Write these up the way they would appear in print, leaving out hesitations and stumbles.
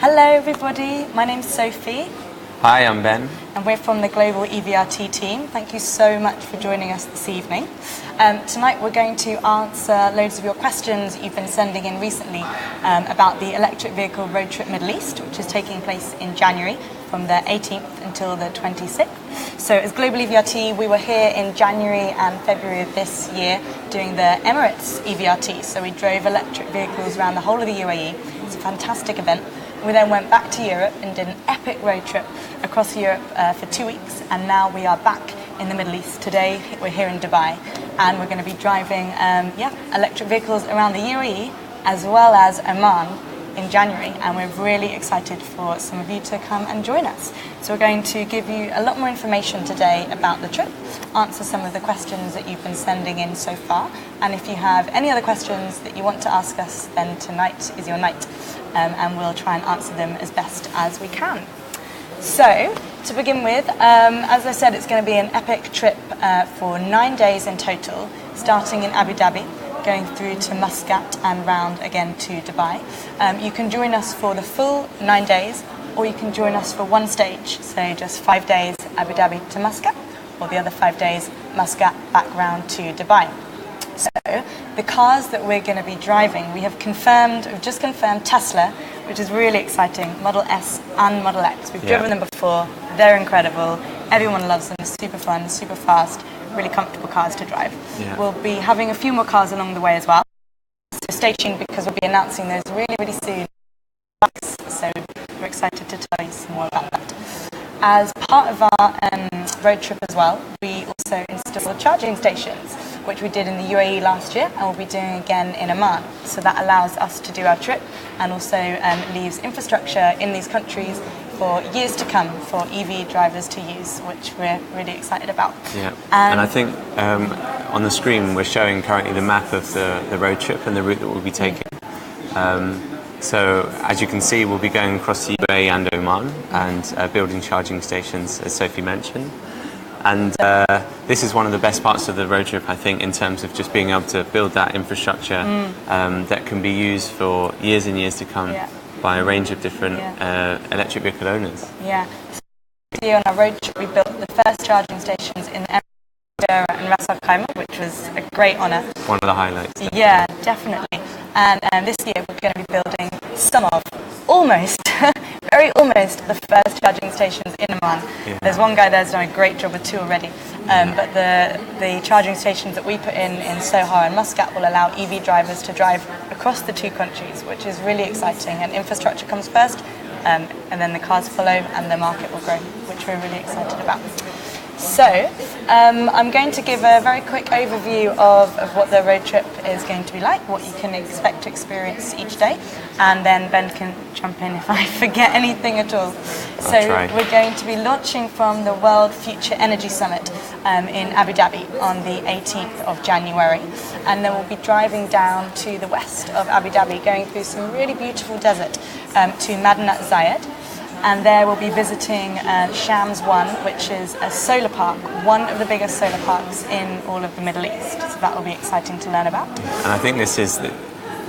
Hello everybody, my name's Sophie. Hi, I'm Ben. And we're from the global EVRT team. Thank you so much for joining us this evening. Tonight we're going to answer loads of your questions that you've been sending in recently about the electric vehicle road trip Middle East, which is taking place in January from the 18th until the 26th. So as global EVRT, we were here in January and February of this year doing the Emirates EVRT. So we drove electric vehicles around the whole of the UAE. It's a fantastic event. We then went back to Europe and did an epic road trip across Europe for 2 weeks, and now we are back in the Middle East. Today we're here in Dubai, and we're going to be driving electric vehicles around the UAE as well as Amman in January, and we're really excited for some of you to come and join us. So we're going to give you a lot more information today about the trip, answer some of the questions that you've been sending in so far, and if you have any other questions that you want to ask us, then tonight is your night, and we'll try and answer them as best as we can. So, to begin with, as I said, it's going to be an epic trip for 9 days in total, starting in Abu Dhabi, going through to Muscat and round again to Dubai. You can join us for the full 9 days, or you can join us for one stage, so just 5 days Abu Dhabi to Muscat, or the other 5 days Muscat back round to Dubai. So the cars that we're going to be driving, we've just confirmed Tesla, which is really exciting, Model S and Model X. We've driven them before, they're incredible, everyone loves them, super fun, super fast, really comfortable cars to drive. We'll be having a few more cars along the way as well, so stay tuned because we'll be announcing those really soon. So we're excited to tell you some more about that. As part of our road trip as well, we also installed charging stations, which we did in the UAE last year and we'll be doing again in Amman. So that allows us to do our trip and also leaves infrastructure in these countries for years to come for EV drivers to use, which we're really excited about. Yeah, and I think on the screen we're showing currently the map of the road trip and the route that we'll be taking. So as you can see, we'll be going across the UAE and Oman and building charging stations, as Sophie mentioned. And this is one of the best parts of the road trip, I think, in terms of just being able to build that infrastructure that can be used for years and years to come by a range of different electric vehicle owners. Yeah. So on our road trip, we built the first charging stations in Emirates and Ras Al Khaimah, which was a great honour. One of the highlights. Yeah, definitely. And this year we're going to be building very almost the first charging stations in Amman. There's one guy there's done a great job with 2 already, but the charging stations that we put in Sohar and Muscat will allow EV drivers to drive across the 2 countries, which is really exciting, and infrastructure comes first, and then the cars follow and the market will grow, which we're really excited about. So, I'm going to give a very quick overview of what the road trip is going to be like, what you can expect to experience each day, and then Ben can jump in if I forget anything at all. So we're going to be launching from the World Future Energy Summit in Abu Dhabi on the 18th of January, and then we'll be driving down to the west of Abu Dhabi, going through some really beautiful desert to Madinat Zayed. And there we'll be visiting Shams 1, which is a solar park, one of the biggest solar parks in all of the Middle East. So that will be exciting to learn about. And I think this is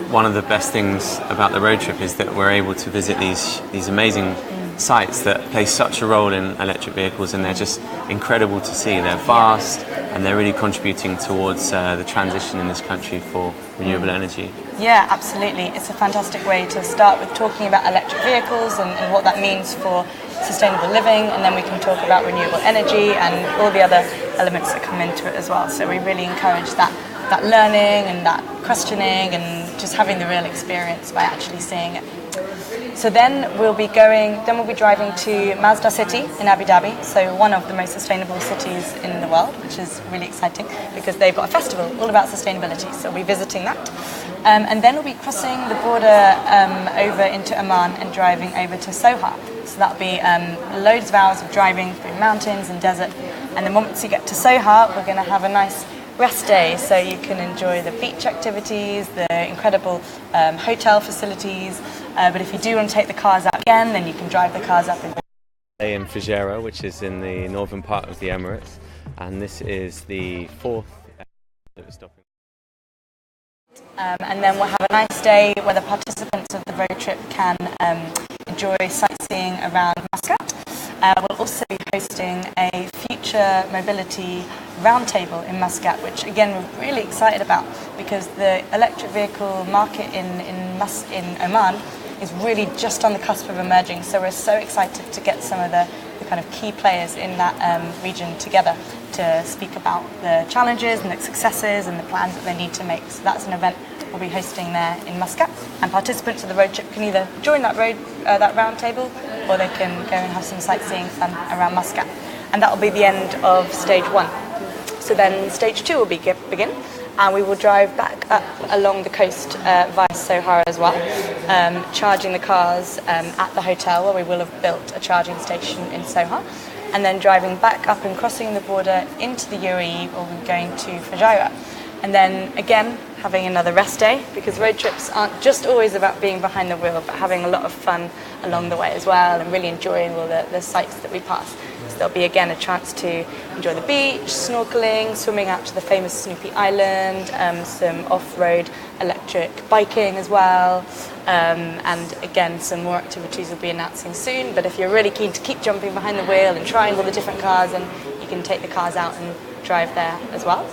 one of the best things about the road trip, is that we're able to visit these amazing sites that play such a role in electric vehicles, and they're just incredible to see. They're vast and they're really contributing towards the transition in this country for renewable energy. Yeah, absolutely. It's a fantastic way to start with talking about electric vehicles and what that means for sustainable living, and then we can talk about renewable energy and all the other elements that come into it as well. So we really encourage that learning and that questioning and just having the real experience by actually seeing it. So then we'll be driving to Mazda City in Abu Dhabi, so one of the most sustainable cities in the world, which is really exciting because they've got a festival all about sustainability, so we'll be visiting that. And then we'll be crossing the border over into Amman and driving over to Sohar. So that'll be loads of hours of driving through mountains and desert, and then once you get to Sohar, we're going to have a nice rest day, so you can enjoy the beach activities, the incredible hotel facilities, but if you do want to take the cars out again, then you can drive the cars up in Fujairah, which is in the northern part of the Emirates, and this is the 4th that we're stopping. And then we'll have a nice day where the participants of the road trip can enjoy sightseeing around Muscat. We'll also be hosting a future mobility roundtable in Muscat, which again we're really excited about because the electric vehicle market in Oman is really just on the cusp of emerging. So we're so excited to get some of the kind of key players in that region together to speak about the challenges and the successes and the plans that they need to make. So that's an event we'll be hosting there in Muscat, and participants of the road trip can either join that round table, or they can go and have some sightseeing fun around Muscat. And that will be the end of stage 1. So then stage 2 will begin, and we will drive back up along the coast via Sohar as well, charging the cars at the hotel where we will have built a charging station in Sohar, and then driving back up and crossing the border into the UAE, where we're going to Fujairah. And then again, having another rest day, because road trips aren't just always about being behind the wheel, but having a lot of fun along the way as well, and really enjoying all the sights that we pass. So there'll be again a chance to enjoy the beach, snorkeling, swimming out to the famous Snoopy Island, some off-road electric biking as well, and again some more activities we'll be announcing soon. But if you're really keen to keep jumping behind the wheel and trying all the different cars, then you can take the cars out and drive there as well.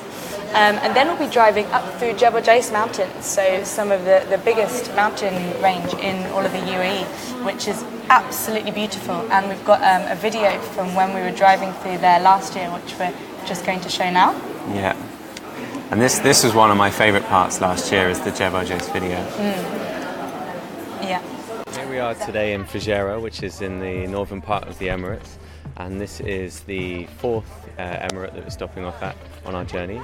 And then we'll be driving up through Jebel Jais mountains, so some of the biggest mountain range in all of the UAE, which is absolutely beautiful. And we've got a video from when we were driving through there last year, which we're just going to show now. Yeah, and this was one of my favourite parts last year, is the Jebel Jais video. Yeah. Here we are today in Fujairah, which is in the northern part of the Emirates, and this is the 4th emirate that we're stopping off at on our journey.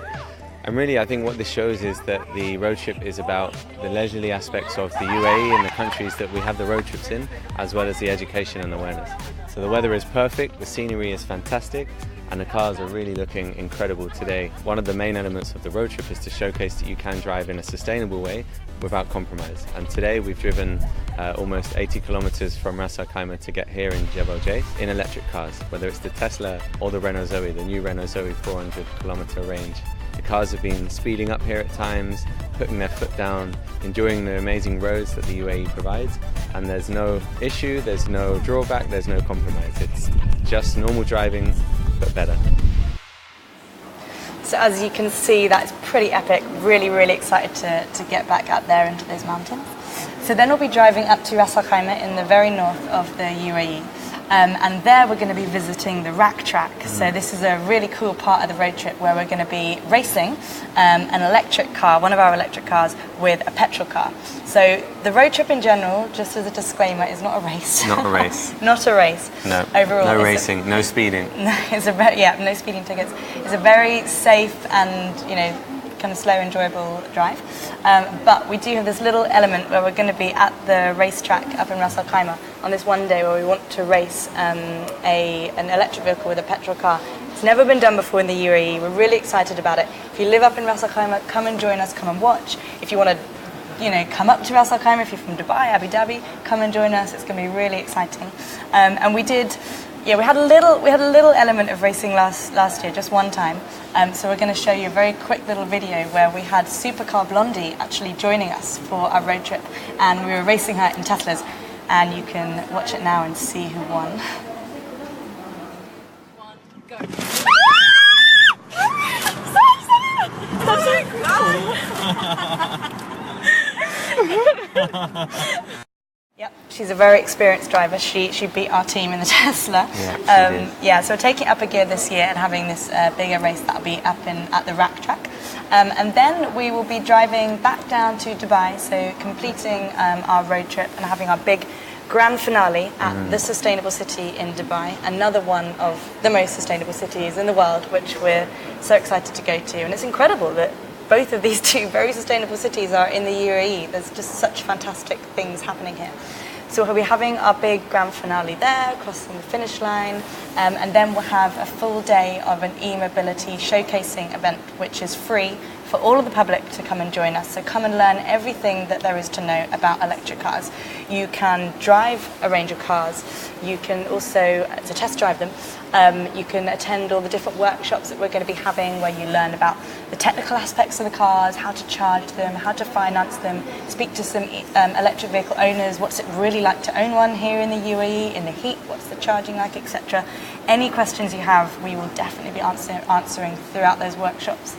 And really, I think what this shows is that the road trip is about the leisurely aspects of the UAE and the countries that we have the road trips in, as well as the education and awareness. So the weather is perfect, the scenery is fantastic, and the cars are really looking incredible today. One of the main elements of the road trip is to showcase that you can drive in a sustainable way without compromise. And today we've driven almost 80 kilometers from Ras Al Khaimah to get here in Jebel Jais in electric cars, whether it's the Tesla or the Renault Zoe, the new Renault Zoe 400 kilometer range. The cars have been speeding up here at times, putting their foot down, enjoying the amazing roads that the UAE provides, and there's no issue, there's no drawback, there's no compromise. It's just normal driving, but better. So as you can see, that's pretty epic. Really, really excited to get back up there into those mountains. So then we'll be driving up to Ras Al Khaimah in the very north of the UAE. And there we're going to be visiting the rack track. So this is a really cool part of the road trip where we're going to be racing an electric car, one of our electric cars, with a petrol car. So the road trip in general, just as a disclaimer, is not a race. Not a race. Not a race. No. Overall, no racing, no speeding. No speeding tickets. It's a very safe and kind of slow, enjoyable drive. But we do have this little element where we're going to be at the racetrack up in Ras Al Khaimah on this one day where we want to race an electric vehicle with a petrol car. It's never been done before in the UAE. We're really excited about it. If you live up in Ras Al Khaimah, come and join us, come and watch. If you want to come up to Ras Al Khaimah, if you're from Dubai, Abu Dhabi, come and join us. It's going to be really exciting. And we had a little element of racing last year, just one time. So we're going to show you a very quick little video where we had Supercar Blondie actually joining us for our road trip, and we were racing her in Teslas. And you can watch it now and see who won. 1, go. Yep, she's a very experienced driver. She beat our team in the Tesla. Yeah, so we're taking up a gear this year and having this bigger race that'll be up at the rack track. And then we will be driving back down to Dubai, so completing our road trip and having our big grand finale at the Sustainable City in Dubai, another one of the most sustainable cities in the world, which we're so excited to go to. And it's incredible that both of these two very sustainable cities are in the UAE. There's just such fantastic things happening here. So we'll be having our big grand finale there, crossing the finish line, and then we'll have a full day of an e-mobility showcasing event, which is free for all of the public to come and join us. So come and learn everything that there is to know about electric cars. You can drive a range of cars. You can also, to test drive them, you can attend all the different workshops that we're going to be having where you learn about the technical aspects of the cars, how to charge them, how to finance them, speak to some electric vehicle owners, what's it really like to own one here in the UAE, in the heat, what's the charging like, etc. Any questions you have, we will definitely be answering throughout those workshops.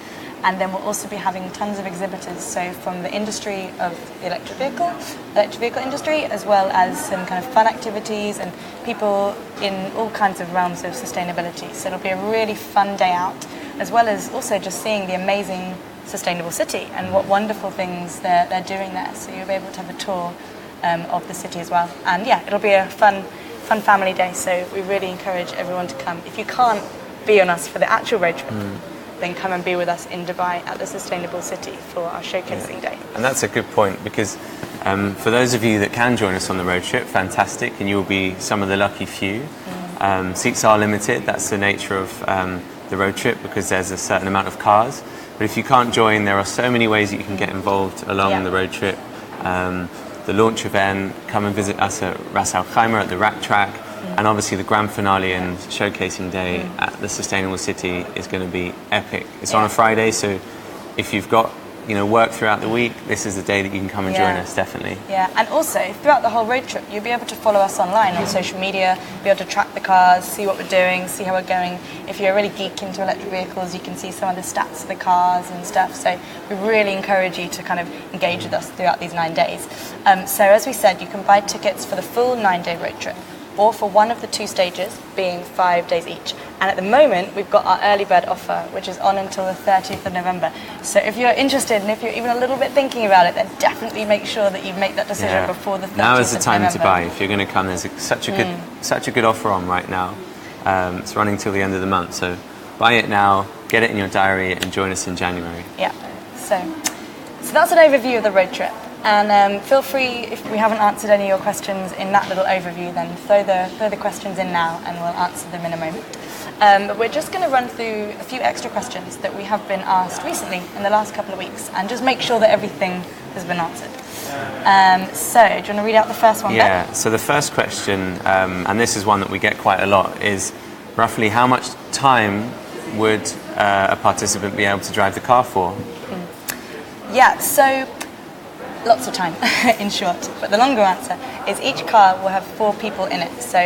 And then we'll also be having tons of exhibitors, so from the industry of the electric vehicle industry, as well as some kind of fun activities and people in all kinds of realms of sustainability. So it'll be a really fun day out, as well as also just seeing the amazing sustainable city and what wonderful things they're doing there. So you'll be able to have a tour of the city as well. And yeah, it'll be a fun family day, so we really encourage everyone to come. If you can't be on us for the actual road trip, then come and be with us in Dubai at the Sustainable City for our showcasing day. And that's a good point, because for those of you that can join us on the road trip, fantastic, and you'll be some of the lucky few. Seats are limited, that's the nature of the road trip, because there's a certain amount of cars. But if you can't join, there are so many ways that you can get involved along the road trip. The launch event, come and visit us at Ras Al Khaimah at the rack track, and obviously the grand finale and showcasing day at the Sustainable City is going to be epic. It's on a Friday, so if you've got work throughout the week, this is the day that you can come and join us, definitely. Yeah, and also throughout the whole road trip, you'll be able to follow us online on social media, be able to track the cars, see what we're doing, see how we're going. If you're a really geek into electric vehicles, you can see some of the stats of the cars and stuff. So we really encourage you to kind of engage with us throughout these 9 days. So as we said, you can buy tickets for the full 9-day road trip, or for one of the 2 stages, being 5 days each. And at the moment, we've got our early bird offer, which is on until the 30th of November. So if you're interested, and if you're even a little bit thinking about it, then definitely make sure that you make that decision before the 30th of November. Now is the time to buy. If you're going to come, there's such a good offer on right now. It's running till the end of the month, so buy it now, get it in your diary, and join us in January. Yeah, so that's an overview of the road trip. And feel free, if we haven't answered any of your questions in that little overview, then throw the questions in now and we'll answer them in a moment. But we're just going to run through a few extra questions that we have been asked recently in the last couple of weeks and just make sure that everything has been answered. So, do you want to read out the first one? Yeah, so the first question, and this is one that we get quite a lot, is roughly how much time would a participant be able to drive the car for? Yeah, so lots of time, in short. But the longer answer is each car will have 4 people in it. So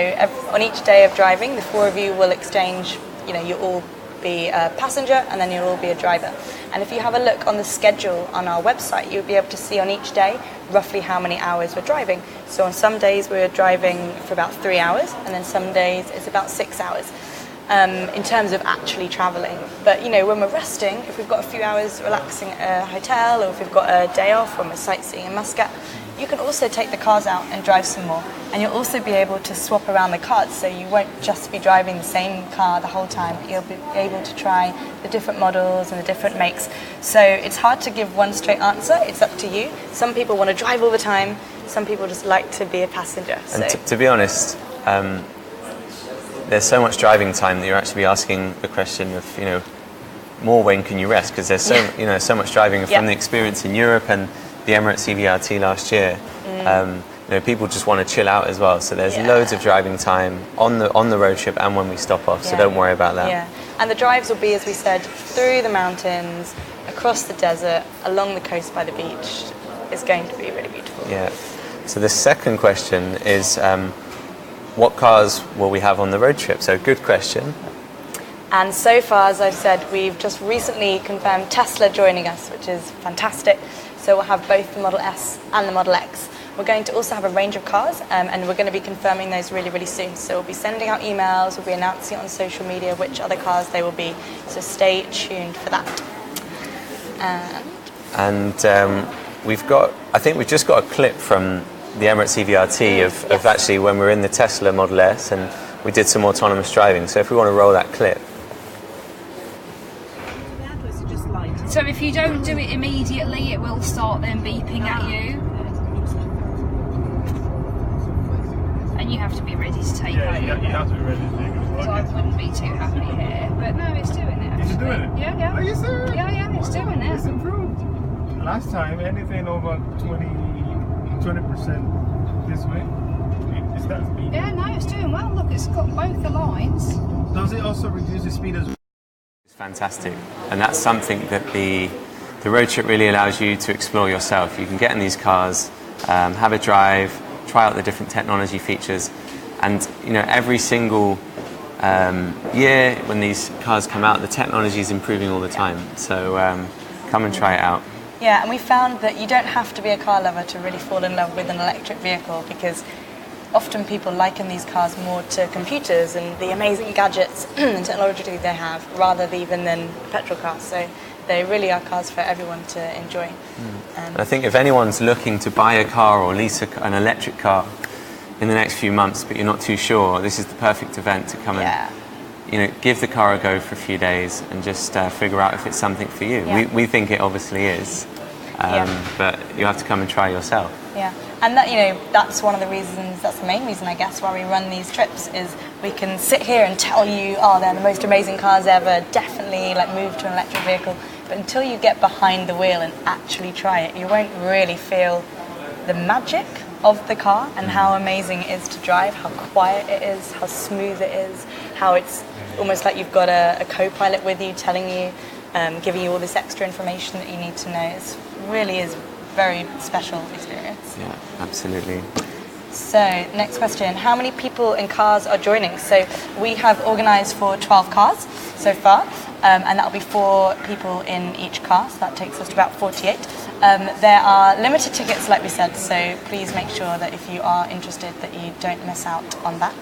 on each day of driving, the 4 of you will exchange, you'll all be a passenger and then you'll all be a driver. And if you have a look on the schedule on our website, you'll be able to see on each day roughly how many hours we're driving. So on some days we're driving for about 3 hours, and then some days it's about 6 hours. In terms of actually travelling. But when we're resting, if we've got a few hours relaxing at a hotel, or if we've got a day off when we're sightseeing in Muscat, you can also take the cars out and drive some more. And you'll also be able to swap around the cars, so you won't just be driving the same car the whole time. You'll be able to try the different models and the different makes. So it's hard to give one straight answer. It's up to you. Some people want to drive all the time. Some people just like to be a passenger. So. And to be honest, there's so much driving time that you're actually asking the question of, more when can you rest? Because there's so much driving from the experience in Europe and the Emirates EVRT last year. People just want to chill out as well. So there's loads of driving time on the road trip and when we stop off. So don't worry about that. Yeah, and the drives will be, as we said, through the mountains, across the desert, along the coast by the beach. It's going to be really beautiful. Yeah. So the second question is, what cars will we have on the road trip? So good question. And so far, as I've said, we've just recently confirmed Tesla joining us, which is fantastic. So we'll have both the Model S and the Model X. We're going to also have a range of cars, and we're going to be confirming those really, really soon. So we'll be sending out emails, we'll be announcing it on social media which other cars they will be. So stay tuned for that. I think we've just got a clip from the Emirates EVRT of actually when we're in the Tesla Model S and we did some autonomous driving. So if we want to roll that clip. So if you don't do it immediately, it will start then beeping at you. And you have to be ready to take over. Yeah, you have to be ready to take over. So I wouldn't be too happy here. But no, it's doing it actually. actually. doing it? Yeah. Are you serious? Yeah, it's doing It's it. improved. Last time, anything over 20% this way, it starts beeping. Yeah, no, it's doing well. Look, it's got both the lines. Does it also reduce the speed as well? It's fantastic, and that's something that the road trip really allows you to explore yourself. You can get in these cars, have a drive, try out the different technology features, and every single year when these cars come out, the technology is improving all the time. So come and try it out. Yeah, and we found that you don't have to be a car lover to really fall in love with an electric vehicle, because often people liken these cars more to computers and the amazing gadgets and technology they have, rather even than petrol cars. So they really are cars for everyone to enjoy. And I think if anyone's looking to buy a car or lease an electric car in the next few months, but you're not too sure, this is the perfect event to come and give the car a go for a few days and just figure out if it's something for you. Yeah. We think it obviously is, but you have to come and try yourself. Yeah, and that that's one of the reasons. That's the main reason, I guess, why we run these trips. Is we can sit here and tell you, oh, they're the most amazing cars ever. Definitely, move to an electric vehicle. But until you get behind the wheel and actually try it, you won't really feel the magic of the car and how amazing it is to drive, how quiet it is, how smooth it is, how it's almost like you've got a co-pilot with you telling you, giving you all this extra information that you need to know. It really is a very special experience. Yeah, absolutely. So, next question. How many people in cars are joining? So, we have organised for 12 cars so far, and that'll be 4 people in each car, so that takes us to about 48. There are limited tickets, like we said, so please make sure that if you are interested that you don't miss out on that.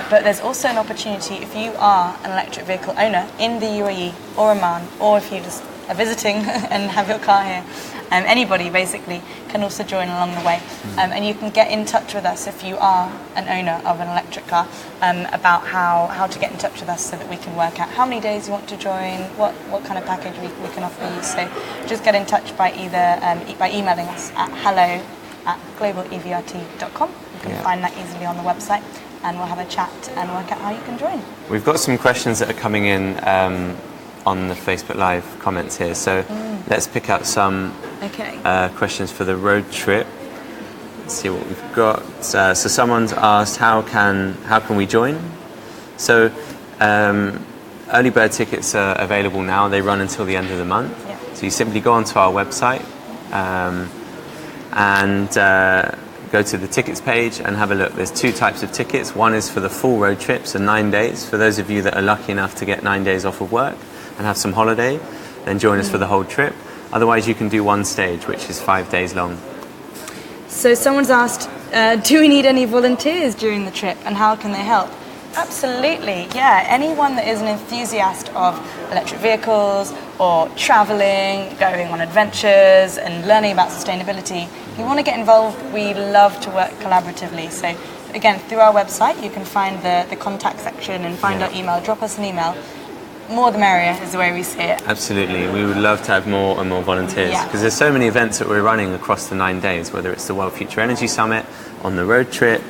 But there's also an opportunity if you are an electric vehicle owner in the UAE or Amman, or if you just are visiting and have your car here, anybody basically can also join along the way. And you can get in touch with us if you are an owner of an electric car about how to get in touch with us so that we can work out how many days you want to join, what kind of package we can offer you. So just get in touch by either by emailing us at hello@globalevrt.com. You can find that easily on the website, and we'll have a chat and work out how you can join. We've got some questions that are coming in on the Facebook Live comments here, so let's pick out some questions for the road trip. Let's see what we've got. So someone's asked, how can we join? So early bird tickets are available now. They run until the end of the month. Yeah. So you simply go onto our website and go to the tickets page and have a look. There's 2 types of tickets. One is for the full road trip, so 9 days. For those of you that are lucky enough to get 9 days off of work and have some holiday, then join us for the whole trip. Otherwise, you can do one stage, which is 5 days long. So someone's asked, do we need any volunteers during the trip, and how can they help? Absolutely, yeah. Anyone that is an enthusiast of electric vehicles or travelling, going on adventures and learning about sustainability, if you want to get involved, we love to work collaboratively. So again, through our website, you can find the contact section and find our email. Drop us an email. More the merrier is the way we see it. Absolutely. We would love to have more and more volunteers, because there's so many events that we're running across the 9 days, whether it's the World Future Energy Summit, on the road trip,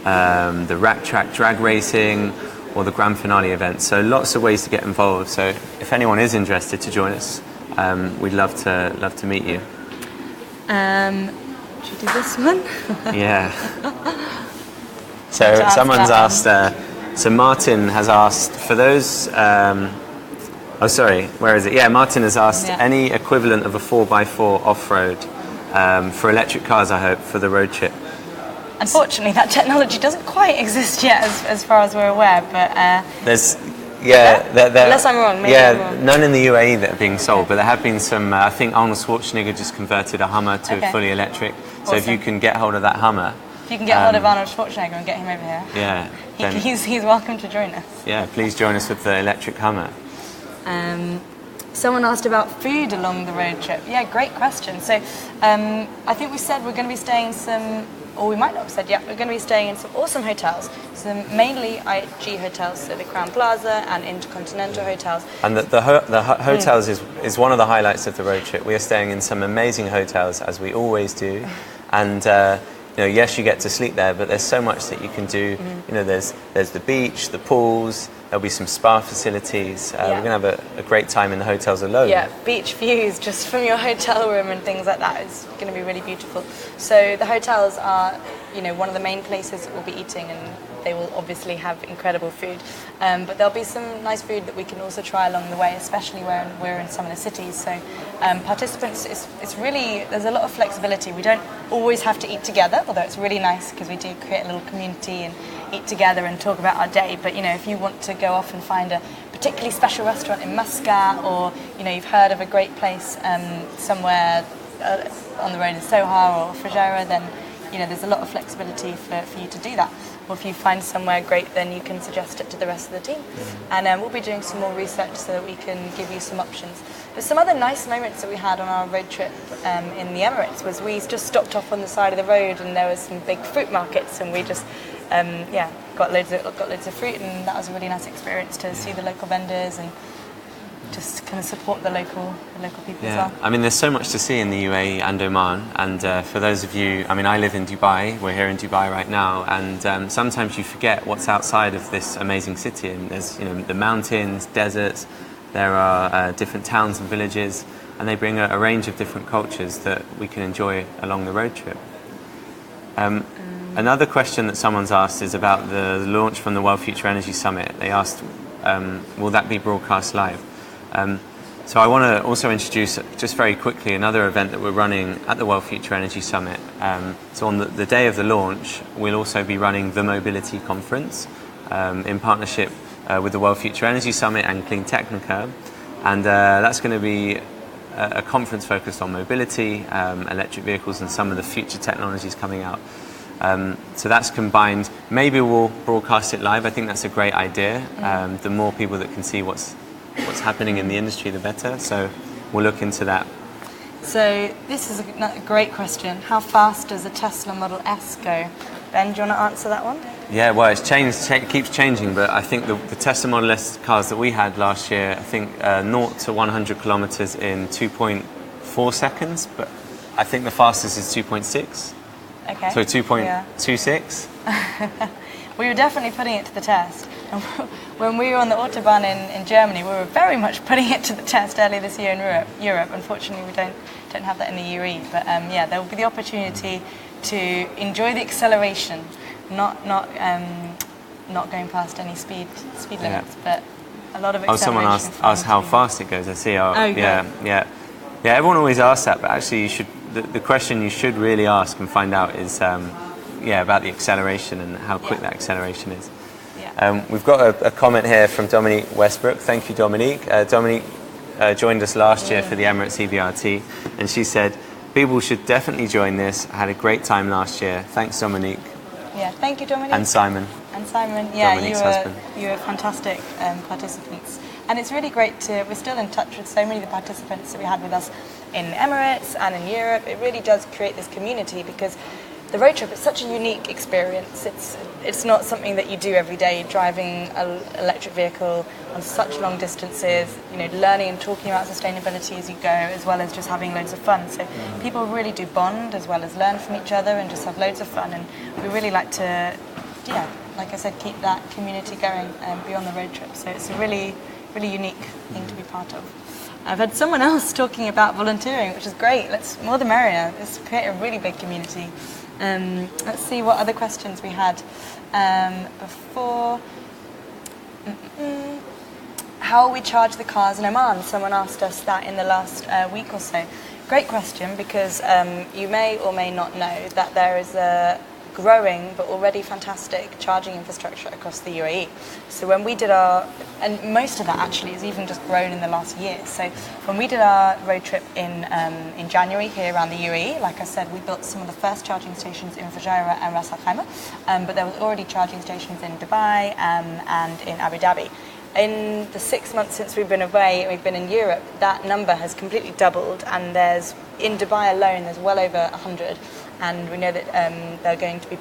the rack track drag racing, or the grand finale event. So lots of ways to get involved. So if anyone is interested to join us, we'd love to meet you. Should we do this one? Yeah. So someone's asked. So Martin has asked for those. Where is it? Yeah, Martin has asked any equivalent of a 4x4 off-road for electric cars, I hope, for the road trip. Unfortunately, that technology doesn't quite exist yet, as far as we're aware. But there's, unless I'm wrong, maybe I'm wrong. None in the UAE that are being sold, but there have been some. I think Arnold Schwarzenegger just converted a Hummer to fully electric. So if you can get hold of that Hummer. If you can get hold of Arnold Schwarzenegger and get him over here. Yeah. He's welcome to join us. Yeah, please join us with the electric Hummer. Someone asked about food along the road trip. Yeah, great question. So I think we said we're going to be staying or we might not have said, we're going to be staying in some awesome hotels. So mainly IG hotels, so the Crown Plaza and Intercontinental hotels. And the hotels is one of the highlights of the road trip. We are staying in some amazing hotels, as we always do. And yes, you get to sleep there, but there's so much that you can do. There's the beach, the pools, There'll be some spa facilities. We're going to have a great time in the hotels alone. Yeah, beach views just from your hotel room and things like that is going to be really beautiful. So the hotels are, one of the main places that we'll be eating, and they will obviously have incredible food. But there'll be some nice food that we can also try along the way, especially where we're in some of the cities. So participants, it's really, there's a lot of flexibility. We don't always have to eat together, although it's really nice because we do create a little community and eat together and talk about our day. But if you want to go off and find a particularly special restaurant in Muscat, or you've heard of a great place somewhere on the road in Sohar or Fujairah, then there's a lot of flexibility for you to do that. Or if you find somewhere great, then you can suggest it to the rest of the team. And we'll be doing some more research so that we can give you some options. There's some other nice moments that we had on our road trip in the Emirates. Was we just stopped off on the side of the road, and there was some big fruit markets, and we just got loads of fruit, and that was a really nice experience to see the local vendors and just kind of support the local people as well. I mean, there's so much to see in the UAE and Oman, and for those of you, I live in Dubai, we're here in Dubai right now, and sometimes you forget what's outside of this amazing city, and there's the mountains, deserts, there are different towns and villages, and they bring a range of different cultures that we can enjoy along the road trip. Another question that someone's asked is about the launch from the World Future Energy Summit. They asked, will that be broadcast live? So I want to also introduce, just very quickly, another event that we're running at the World Future Energy Summit. So on the day of the launch, we'll also be running the Mobility Conference in partnership with the World Future Energy Summit and Clean Technica. And that's going to be a conference focused on mobility, electric vehicles, and some of the future technologies coming out. So that's combined. Maybe we'll broadcast it live. I think that's a great idea. The more people that can see what's happening in the industry, the better. So we'll look into that. So this is a great question. How fast does a Tesla Model S go? Ben, do you want to answer that one? Yeah, well, it's changed. It keeps changing, but I think the Tesla Model S cars that we had last year, I think 0 to 100 kilometers in 2.4 seconds, but I think the fastest is 2.6. Okay. So 2.26. We were definitely putting it to the test. And when we were on the Autobahn in Germany, we were very much putting it to the test earlier this year in Europe. Unfortunately, we don't have that in the UAE. But there will be the opportunity to enjoy the acceleration, not going past any speed limits, but a lot of acceleration. Someone asked how fast it goes. I see. Yeah. Everyone always asks that, but actually, you should. The question you should really ask and find out is, about the acceleration and how quick that acceleration is. We've got a comment here from Dominique Westbrook. Thank you, Dominique. Dominique joined us last year for the Emirates EVRT, and she said, people should definitely join this. I had a great time last year. Thanks, Dominique. Yeah, thank you, Dominique. And Simon. Dominique's husband. You were fantastic participants. And it's really great we're still in touch with so many of the participants that we had with us in Emirates and in Europe. It really does create this community because the road trip is such a unique experience. It's not something that you do every day, driving an electric vehicle on such long distances, learning and talking about sustainability as you go, as well as just having loads of fun. So people really do bond as well as learn from each other and just have loads of fun. And we really like to, like I said, keep that community going beyond the road trip. So it's a really unique thing to be part of. I've had someone else talking about volunteering, which is great. More the merrier. Let's create a really big community. Let's see what other questions we had before. How will we charge the cars in Oman? Someone asked us that in the last week or so. Great question, because you may or may not know that there is a growing but already fantastic charging infrastructure across the UAE. So when we did and most of that actually has even just grown in the last year. So when we did our road trip in January here around the UAE, like I said, we built some of the first charging stations in Fujairah and Ras Al Khaimah, but there was already charging stations in Dubai and in Abu Dhabi. In the 6 months since we've been away and we've been in Europe, that number has completely doubled, and in Dubai alone there's well over 100. And we know that DEWA are going to be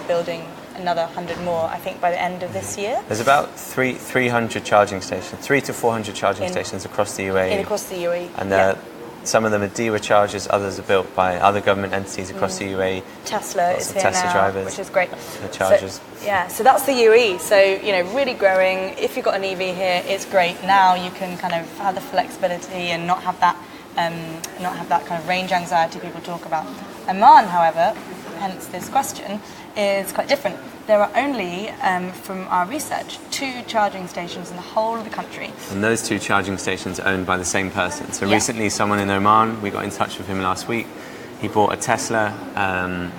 building another 100 more, I think, by the end of this year. There's about 300 charging stations, 300 to 400 charging stations across the UAE. Across the UAE. And some of them are DEWA chargers, others are built by other government entities across the UAE. Tesla Lots is of here Tesla now, drivers, which is great. the chargers. So that's the UAE. So, you know, really growing. If you've got an EV here, it's great. Now you can kind of have the flexibility and not have that kind of range anxiety people talk about. Amman, however, hence this question, is quite different. There are only, from our research, 2 charging stations in the whole of the country. And those 2 charging stations are owned by the same person. So Yeah. recently someone in Oman, we got in touch with him last week, he bought a Tesla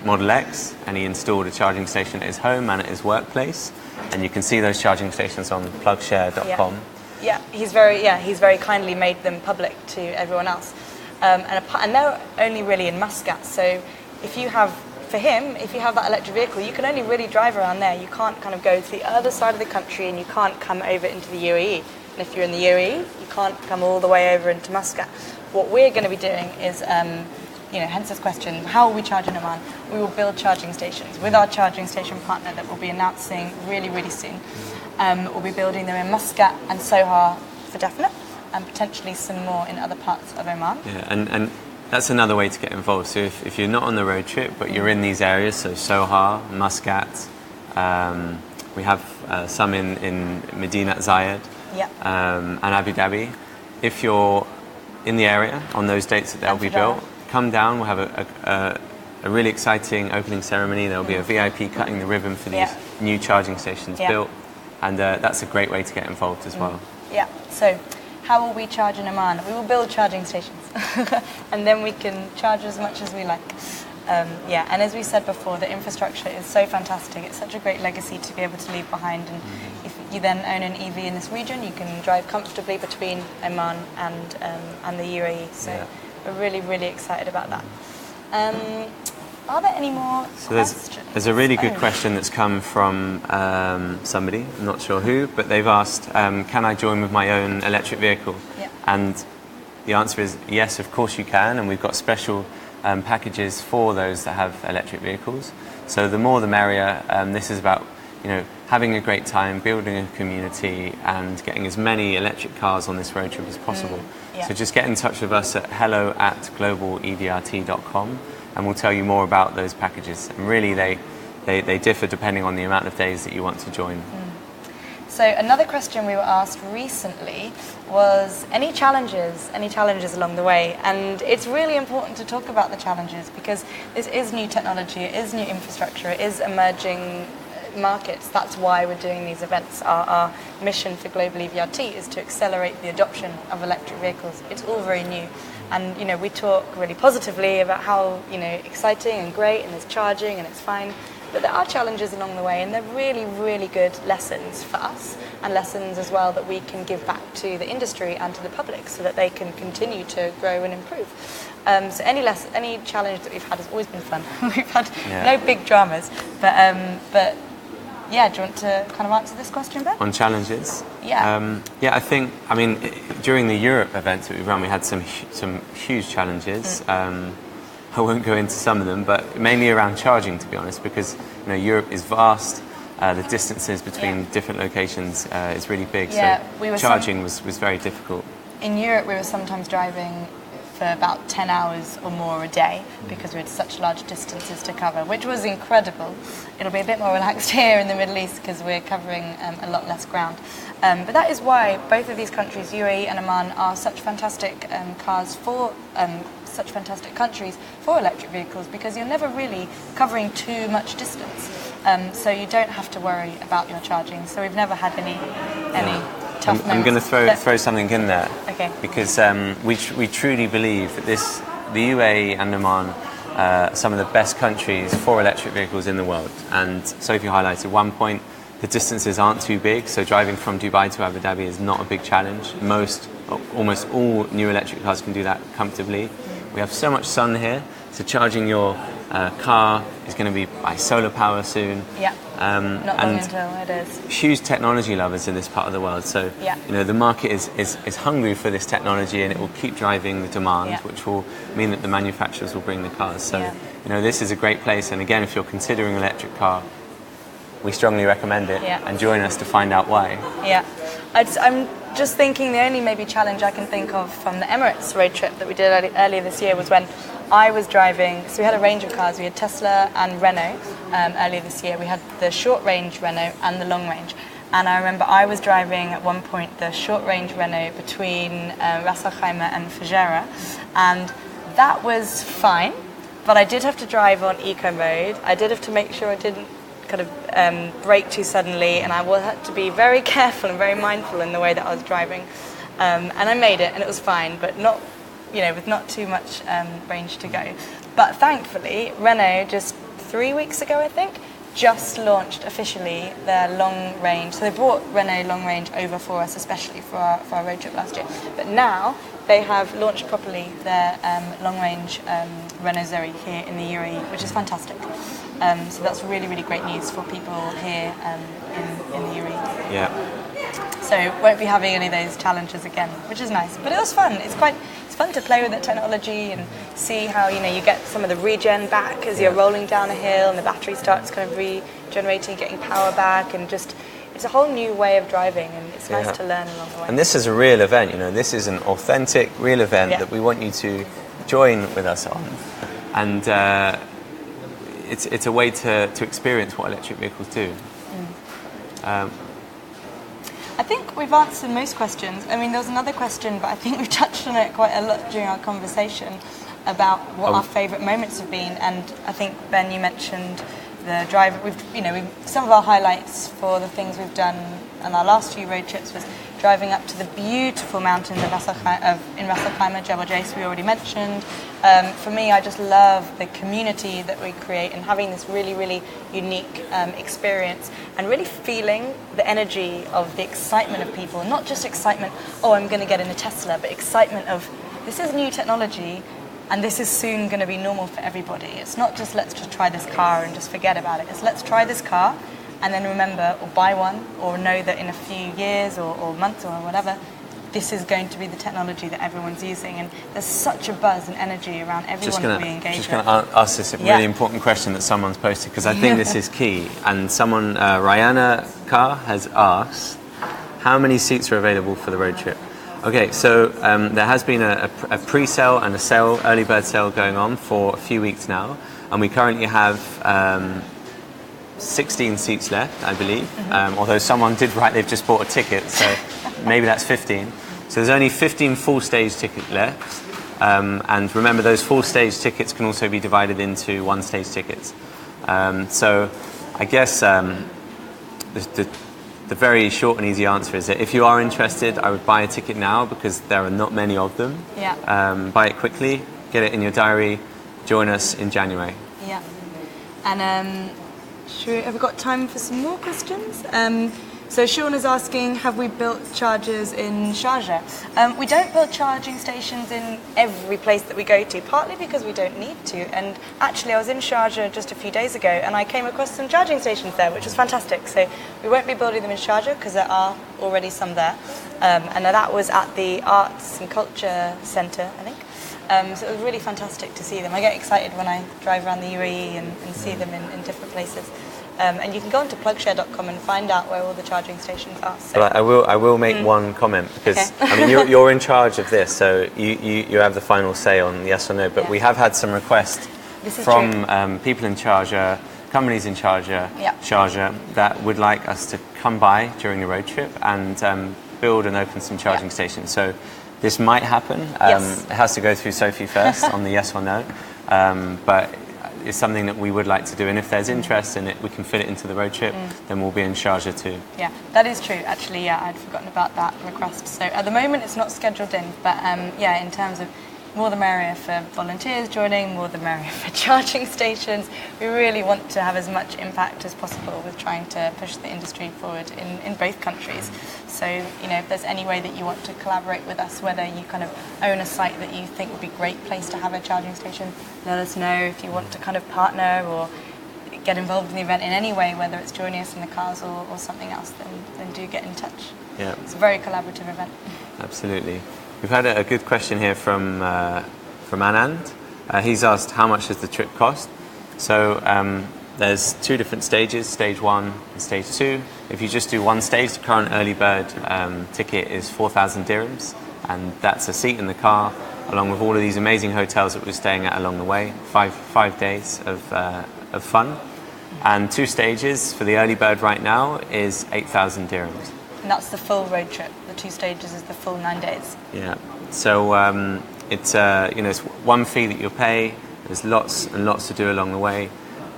Model X and he installed a charging station at his home and at his workplace. And you can see those charging stations on plugshare.com. Yeah, he's very kindly made them public to everyone else. And they're only really in Muscat. So if you have that electric vehicle, you can only really drive around there. You can't kind of go to the other side of the country and you can't come over into the UAE. And if you're in the UAE, you can't come all the way over into Muscat. What we're going to be doing is, hence this question, how will we charge in Oman? We will build charging stations with our charging station partner that we'll be announcing really, really soon. We'll be building them in Muscat and Sohar for definite, and potentially some more in other parts of Oman. Yeah, and that's another way to get involved. So if you're not on the road trip, but you're in these areas, so Sohar, Muscat, we have some in Medina Zayed and Abu Dhabi. If you're in the area on those dates that they'll be built, come down. We'll have a really exciting opening ceremony. There'll be a VIP cutting the ribbon for these new charging stations built. And that's a great way to get involved as well. Yeah, so how will we charge in Oman? We will build charging stations and then we can charge as much as we like. And as we said before, the infrastructure is so fantastic. It's such a great legacy to be able to leave behind. And if you then own an EV in this region, you can drive comfortably between Oman and the UAE. So we're really, really excited about that. Are there any more questions? There's a really good question that's come from somebody, I'm not sure who, but they've asked, can I join with my own electric vehicle? Yeah. And the answer is yes, of course you can, and we've got special packages for those that have electric vehicles. So the more the merrier. This is about having a great time, building a community, and getting as many electric cars on this road trip as possible. So just get in touch with us at hello@globalevrt.com. and we'll tell you more about those packages. And really, they differ depending on the amount of days that you want to join. So another question we were asked recently was any challenges along the way? And it's really important to talk about the challenges because this is new technology, it is new infrastructure, it is emerging markets. That's why we're doing these events. Our mission for Global EVRT is to accelerate the adoption of electric vehicles. It's all very new. And we talk really positively about how exciting and great and there's charging and it's fine, but there are challenges along the way and they're really, really good lessons for us and lessons as well that we can give back to the industry and to the public so that they can continue to grow and improve. So any challenge that we've had has always been fun. We've had no big dramas, but do you want to kind of answer this question, Ben? On challenges? Yeah. I mean, during the Europe events that we've run, we had some huge challenges. I won't go into some of them, but mainly around charging, to be honest, because Europe is vast. The distances between different locations is really big. So charging was very difficult. In Europe, we were sometimes driving for about 10 hours or more a day because we had such large distances to cover, which was incredible. It'll be a bit more relaxed here in the Middle East because we're covering a lot less ground. But that is why both of these countries, UAE and Amman, are such fantastic such fantastic countries for electric vehicles because you're never really covering too much distance. So you don't have to worry about your charging. So we've never had any tough moments. I'm going to throw something in there. Okay. Because we truly believe that the UAE and Oman are some of the best countries for electric vehicles in the world. And Sophie highlighted one point, the distances aren't too big, so driving from Dubai to Abu Dhabi is not a big challenge. Almost all new electric cars can do that comfortably. We have so much sun here, so charging your car is going to be by solar power soon. Yeah, not long until it is. Huge technology lovers in this part of the world, so the market is hungry for this technology and it will keep driving the demand, which will mean that the manufacturers will bring the cars. So this is a great place, and again, if you're considering an electric car, we strongly recommend it and join us to find out why. Yeah, I'm just thinking the only maybe challenge I can think of from the Emirates road trip that we did earlier this year was when I was driving. So we had a range of cars. We had Tesla and Renault earlier this year. We had the short range Renault and the long range. And I remember I was driving at one point the short range Renault between Ras Al Khaimah and Fujairah, and that was fine. But I did have to drive on eco mode. I did have to make sure I didn't kind of brake too suddenly, and I had to be very careful and very mindful in the way that I was driving. And I made it, and it was fine, but not, with not too much range to go. But thankfully, Renault just 3 weeks ago, I think, just launched officially their long range. So they brought Renault long range over for us, especially for our road trip last year. But now they have launched properly their long range Renault Zoe here in the UAE, which is fantastic. So that's really, really great news for people here in the UAE. Yeah. So won't be having any of those challenges again, which is nice. But it was fun. It's fun to play with that technology and see how you get some of the regen back as you're rolling down a hill, and the battery starts kind of regenerating, getting power back, and just it's a whole new way of driving, and it's nice to learn along the way. And this is a real event. This is an authentic, real event that we want you to join with us on, and it's a way to experience what electric vehicles do. I think we've answered most questions. I mean, there was another question, but I think we've touched on it quite a lot during our conversation about what our favourite moments have been. And I think, Ben, you mentioned the drive. Some of our highlights for the things we've done on our last few road trips was driving up to the beautiful mountains in Ras Al Khaimah, Jebel Jais, we already mentioned. For me, I just love the community that we create and having this really, really unique experience, and really feeling the energy of the excitement of people. Not just excitement, I'm going to get in a Tesla, but excitement of this is new technology and this is soon going to be normal for everybody. It's not just let's just try this car and just forget about it. It's let's try this car and then remember, or buy one, or know that in a few years or months or whatever, this is going to be the technology that everyone's using. And there's such a buzz and energy around everyone that we engage with. Just going to ask this really important question that someone's posted, because I think this is key. And someone, Rihanna Carr, has asked, how many seats are available for the road trip? Okay, so there has been a pre-sale and a sale, early bird sale going on for a few weeks now. And we currently have 16 seats left, I believe. Although someone did write they've just bought a ticket, so maybe that's 15. So there's only 15 full stage tickets left. And remember, those full stage tickets can also be divided into one stage tickets. So I guess the very short and easy answer is that if you are interested, I would buy a ticket now, because there are not many of them. Buy it quickly, get it in your diary, join us in January. Yeah. And have we got time for some more questions? So Sean is asking, have we built chargers in Sharjah? We don't build charging stations in every place that we go to, partly because we don't need to. And actually, I was in Sharjah just a few days ago, and I came across some charging stations there, which was fantastic. So we won't be building them in Sharjah because there are already some there. And that was at the Arts and Culture Centre, I think. So it was really fantastic to see them. I get excited when I drive around the UAE and see them in different places. And you can go onto plugshare.com and find out where all the charging stations are. So. But I will make one comment, because I mean you're in charge of this, so you have the final say on yes or no. But we have had some requests from people in Sharjah, companies in Sharjah that would like us to come by during the road trip and build and open some charging stations. So this might happen. It has to go through Sophie first on the yes or no. But it's something that we would like to do, and if there's interest in it, we can fit it into the road trip, then we'll be in Sharjah too. Yeah, that is true. Actually, I'd forgotten about that request. So at the moment, it's not scheduled in, but in terms of more the merrier for volunteers joining, more the merrier for charging stations. We really want to have as much impact as possible with trying to push the industry forward in both countries. So, if there's any way that you want to collaborate with us, whether you kind of own a site that you think would be a great place to have a charging station, let us know. If you want to kind of partner or get involved in the event in any way, whether it's joining us in the cars or something else, then do get in touch. Yeah. It's a very collaborative event. Absolutely. We've had a good question here from Anand. He's asked, how much does the trip cost? So there's 2 different stages, stage 1 and stage 2. If you just do one stage, the current early bird ticket is 4,000 dirhams, and that's a seat in the car, along with all of these amazing hotels that we're staying at along the way. 5 days of fun. And 2 stages for the early bird right now is 8,000 dirhams. And that's the full road trip. The 2 stages is the full 9 days. Yeah. So it's it's one fee that you'll pay. There's lots and lots to do along the way.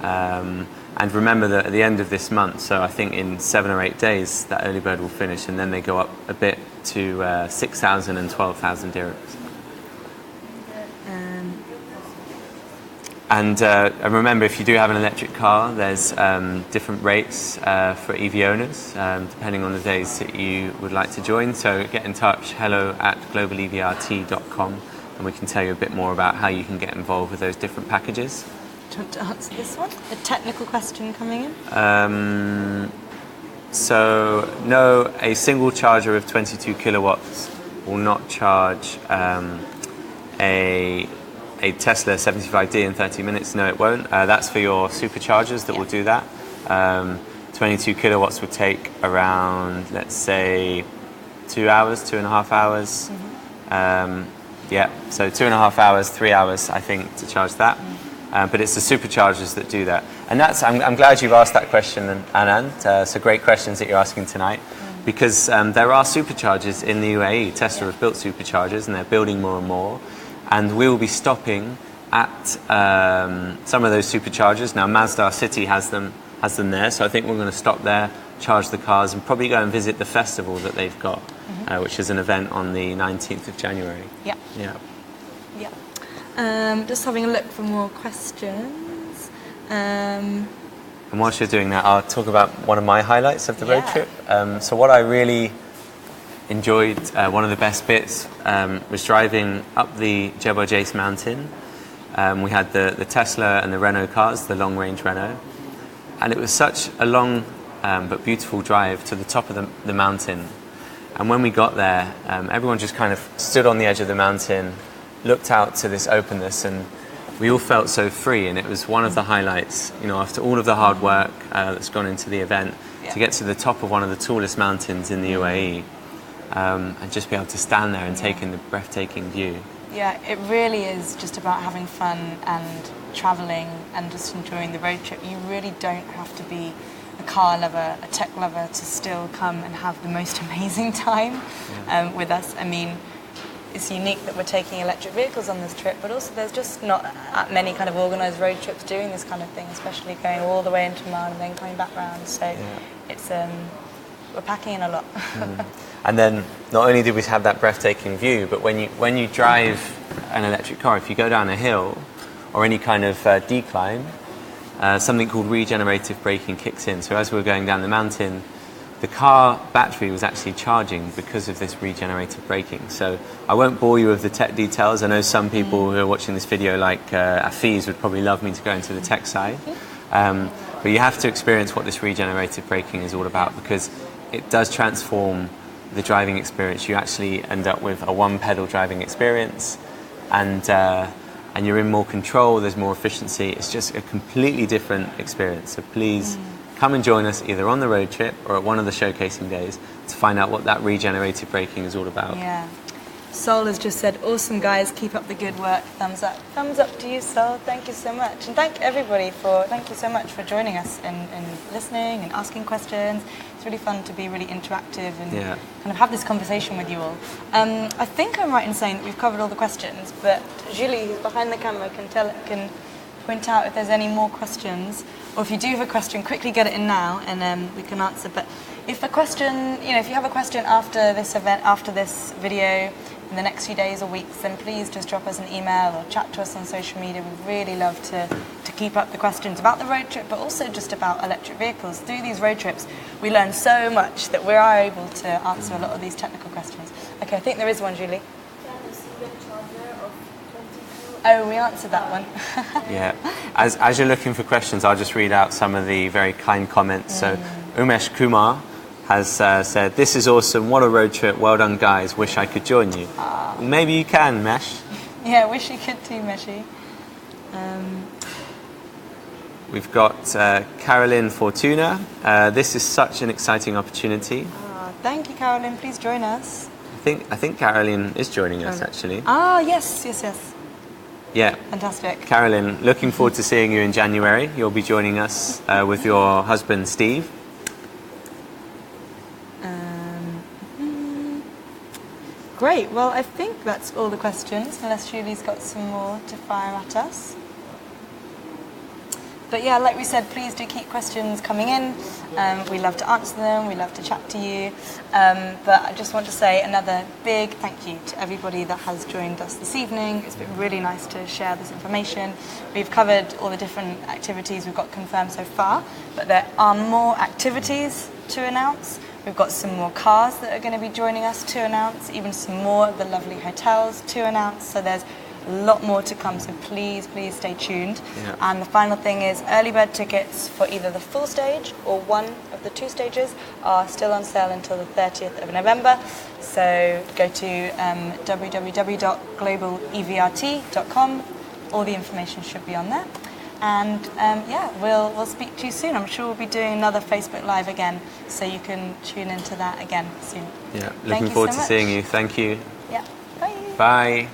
And remember that at the end of this month, so I think in 7 or 8 days, that early bird will finish, and then they go up a bit to 6,000 and 12,000 dirhams. And remember, if you do have an electric car, there's different rates for EV owners, depending on the days that you would like to join. So get in touch, hello@globalevrt.com, and we can tell you a bit more about how you can get involved with those different packages. Do you want to answer this one? A technical question coming in? So, no, a single charger of 22 kilowatts will not charge a Tesla 75D in 30 minutes. No, it won't. That's for your superchargers that will do that. 22 kilowatts would take around, let's say, 2 hours, 2.5 hours. So 2.5 hours, 3 hours, I think, to charge that. But it's the superchargers that do that. And that's, I'm glad you've asked that question, Anand. So great questions that you're asking tonight. Because there are superchargers in the UAE. Tesla have built superchargers, and they're building more and more. And we will be stopping at some of those superchargers. Now, Mazda City has them there, so I think we're going to stop there, charge the cars, and probably go and visit the festival that they've got, which is an event on the 19th of January. Yeah. Yeah. Just having a look for more questions. And whilst you're doing that, I'll talk about one of my highlights of the road trip. So what I really enjoyed, one of the best bits, was driving up the Jebel Jais mountain. We had the Tesla and the Renault cars, the long-range Renault. And it was such a long but beautiful drive to the top of the mountain. And when we got there, everyone just kind of stood on the edge of the mountain, looked out to this openness, and we all felt so free. And it was one of the highlights, after all of the hard work that's gone into the event, to get to the top of one of the tallest mountains in the UAE, and just be able to stand there and take in the breathtaking view. Yeah, it really is just about having fun and travelling and just enjoying the road trip. You really don't have to be a car lover, a tech lover, to still come and have the most amazing time with us. I mean, it's unique that we're taking electric vehicles on this trip, but also there's just not that many kind of organised road trips doing this kind of thing, especially going all the way into Amman and then coming back round. So it's we're packing in a lot. And then not only did we have that breathtaking view, but when you drive an electric car, if you go down a hill or any kind of decline, something called regenerative braking kicks in. So as we were going down the mountain, the car battery was actually charging because of this regenerative braking. So I won't bore you with the tech details. I know some people who are watching this video, like Afiz, would probably love me to go into the tech side. But you have to experience what this regenerative braking is all about, because it does transform the driving experience. You actually end up with a one-pedal driving experience, and you're in more control, there's more efficiency. It's just a completely different experience. So please come and join us either on the road trip or at one of the showcasing days to find out what that regenerative braking is all about. Yeah. Sol has just said, awesome guys, keep up the good work. Thumbs up. Thumbs up to you, Sol. Thank you so much. And thank you so much for joining us and listening and asking questions. It's really fun to be really interactive and kind of have this conversation with you all. I think I'm right in saying that we've covered all the questions, but Julie, who's behind the camera, can point out if there's any more questions, or if you do have a question, quickly get it in now and we can answer. But if a question, if you have a question after this event, after this video, in the next few days or weeks, then please just drop us an email or chat to us on social media. We'd really love to keep up the questions about the road trip, but also just about electric vehicles. Through these road trips, we learn so much that we are able to answer a lot of these technical questions. Okay, I think there is one, Julie. Oh, we answered that one. Yeah. As you're looking for questions, I'll just read out some of the very kind comments. So Umesh Kumar has said, "This is awesome, what a road trip, well done guys, wish I could join you." Maybe you can, Mesh. Yeah, wish you could too, Meshi. We've got Carolyn Fortuna. This is such an exciting opportunity. Thank you, Carolyn. Please join us. I think Carolyn is joining us actually. Yes. Yeah. Fantastic. Carolyn, looking forward to seeing you in January. You'll be joining us with your husband Steve. Great. Well, I think that's all the questions, unless Julie's got some more to fire at us. But yeah, like we said, please do keep questions coming in. We love to answer them. We love to chat to you. But I just want to say another big thank you to everybody that has joined us this evening. It's been really nice to share this information. We've covered all the different activities we've got confirmed so far, but there are more activities to announce. We've got some more cars that are going to be joining us to announce, even some more of the lovely hotels to announce. So there's a lot more to come, so please stay tuned. Yeah. And the final thing is early bird tickets for either the full stage or one of the two stages are still on sale until the 30th of November. So go to www.globalevrt.com. All the information should be on there. And we'll speak to you soon. I'm sure we'll be doing another Facebook Live again, so you can tune into that again soon. Yeah, looking forward to seeing you. Thank you. Yeah, bye. Bye.